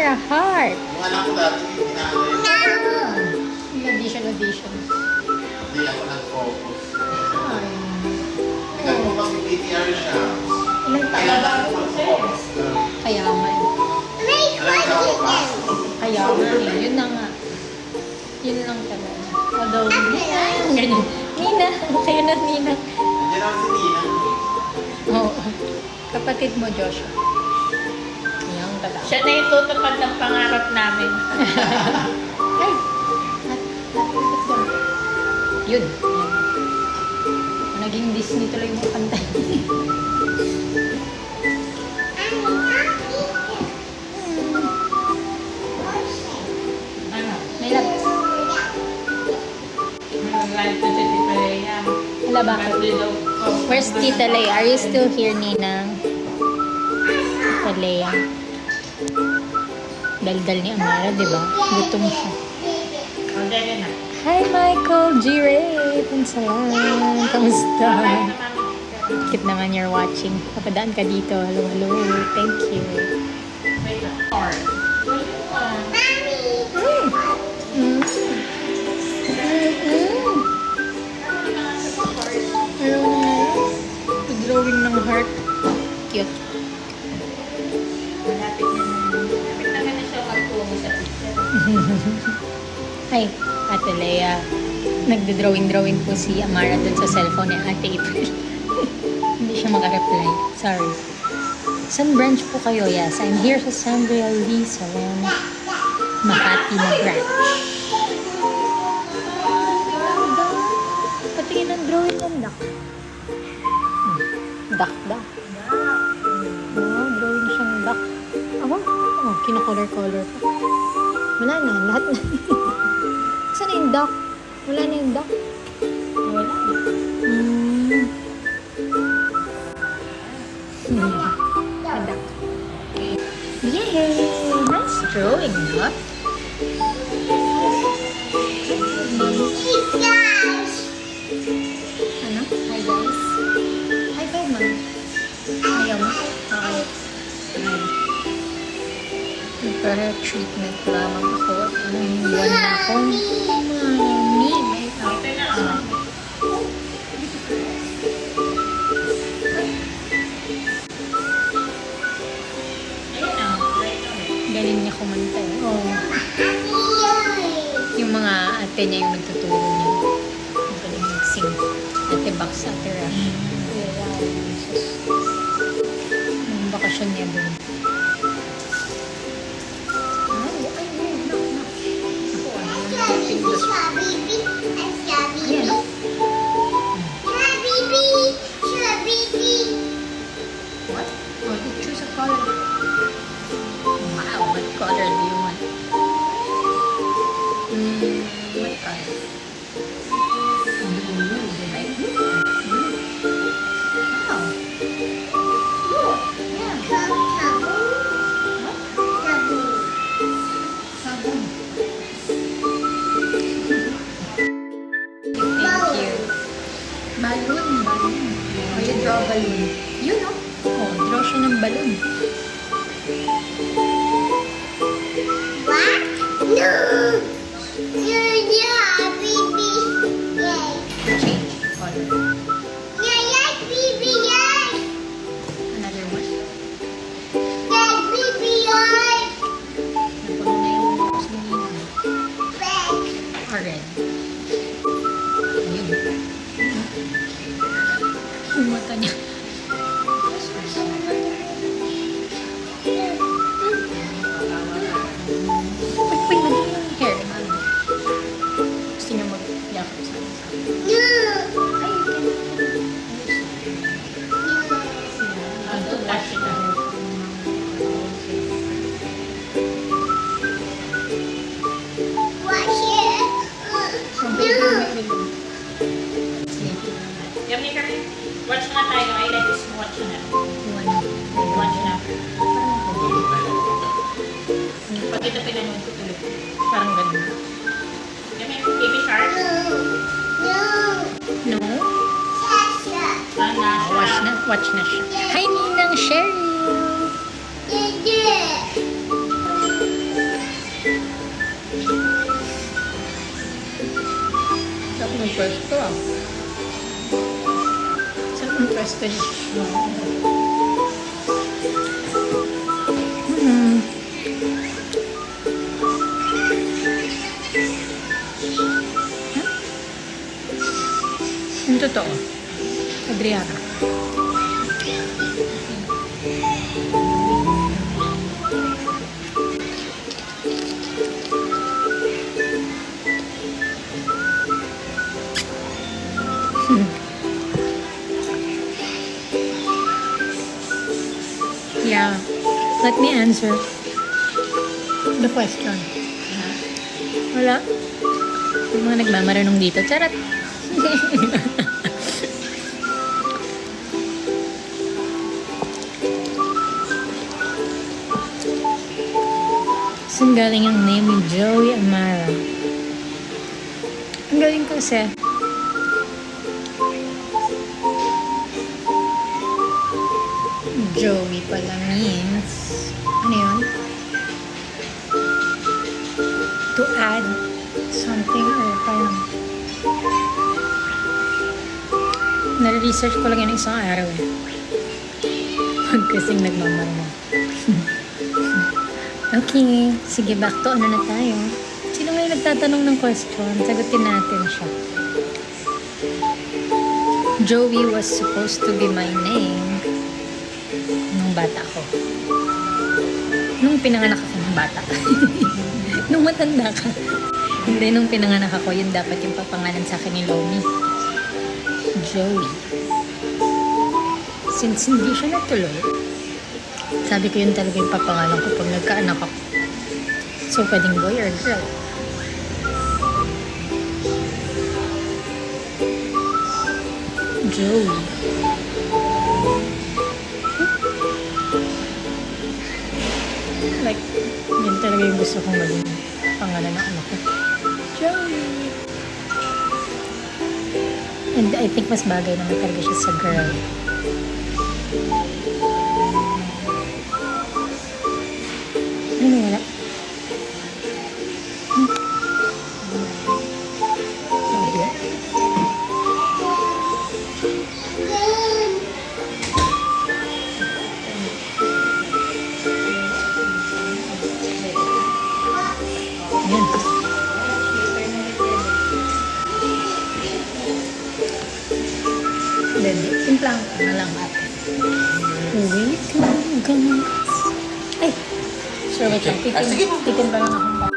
a heart. Yung anak ko dati, Audition. hindi ako nag-focus. Ay. Tingnan mo pag PTR siya. Ilang Kailan taon? ako mag-focus? Kaya nga. Alam ka ako pa? Kaya nga eh. Yun na nga. Yun lang talaga. Although, ganyan. Nina. Kayo na, Nina. Nandiyan ako si Nina. Oo. Kapatid mo, Joshua. Yung tata. Siya na yung tutupad ng pangarap namin. Ay! Yun. Naging Disney tuloy yung kanta. Ano? May lab. Nag-live to si Tita Leia. Wala ba? Where's Tita Leia? Are you still here, Ninang? Tita Leia. Daldal ni Amara, di ba? Gutom siya. O, dyan na. Hi, Michael G. Ray. Pansalan. Kamusta? Kit naman you're watching. Papadaan ka dito. Hello, hello. Thank you. Wait lang. Or. Mm. Ayaw na nga yun. Drawing ng heart. Cute. Malapit naman na siya magtungo sa picture. Ay, Ate Lea. Nagde-drawing po si Amara dun sa cellphone ni Ate April. Hindi siya makareply. Sorry. San branch po kayo? Yes, I'm here sa San Lee Salon. Makati na branch. Patingin ang drawing ng duck. Duck. Oh, drawing siyang duck. Oh, kina-color-color pa. Wala na, lahat na. Saan na yung duck? Wala na yung duck. Wala. A duck. Yay! Nice drawing, huh? Ano? Hi, guys. High five, ma'am. Ayaw mo? Okay. Nagpa-treatment lamang ako at buwan na ako. Mami, may Ito na ako. Ayun na. galing niya kumanta eh. Oh. Yung mga ate niya yung nagtuturo niya. Ang galing mag-sing. Ate Bax, Ate Rush. Nung bakasyon niya dun. Ayan, oh. What? Oh, you choose a color. Wow, what color do you want? What color? Blue. Do you like blue? Blue. Wow. Yeah. What? Sabon. Thank you. Balloon. Oh, you draw a balloon. You know? Oh, draw siya ng balloon. Change color. Another one. Napuno na yung nose ni Nina. Or red. Ayun. Yung mata niya. Uy, mali yung hair. Mali. Gusto niyo mag-yakap sa akin. Ay, Ang toothbrush ito. Yummy kami. Watch na tayo. I like this. Watch na. Watch na. Pag ito pinanood ko tuloy. Parang ganun. Yummy. Baby shark. No? Nasa. Watch na siya. Hi, Ninang Cheryl! Ang pwesto ah. Saan ang pwesto niya? Hmm. Yung totoo. Adriana. Yeah. Let me answer the question. Wala. Yung mga nagmamaranong dito. Charot. Saan galing ang name ni Joey Amara? Ang galing kasi. Joey pala means, ano yun? To add something or parang nare-research ko lang yun isang araw eh. Pag kasing nagmamarunong. Okay, sige, back to ano na tayo. Sino ngayon nagtatanong ng question? Sagutin natin siya. Joey was supposed to be my name nung bata ko. Nung pinanganak ako ng bata. Nung matanda ka. Hindi, nung pinanganak ako, yun dapat yung papangalan sa akin ni Lomi. Joey. Since hindi siya natuloy, sabi ko yun talaga yung papangalan ko pag nagkaanak ako. So, pwedeng boy or girl. Joey. Like, yun talaga yung gusto kong maging pangalan ng anak ko. Joey. And I think mas bagay naman talaga siya sa girl. Ano wala? Wala. Yan. Dede. Timplang ka na lang ate. Wait lang guys. Ay! Sure, wait lang. Ah, sige po. Titin pa lang akong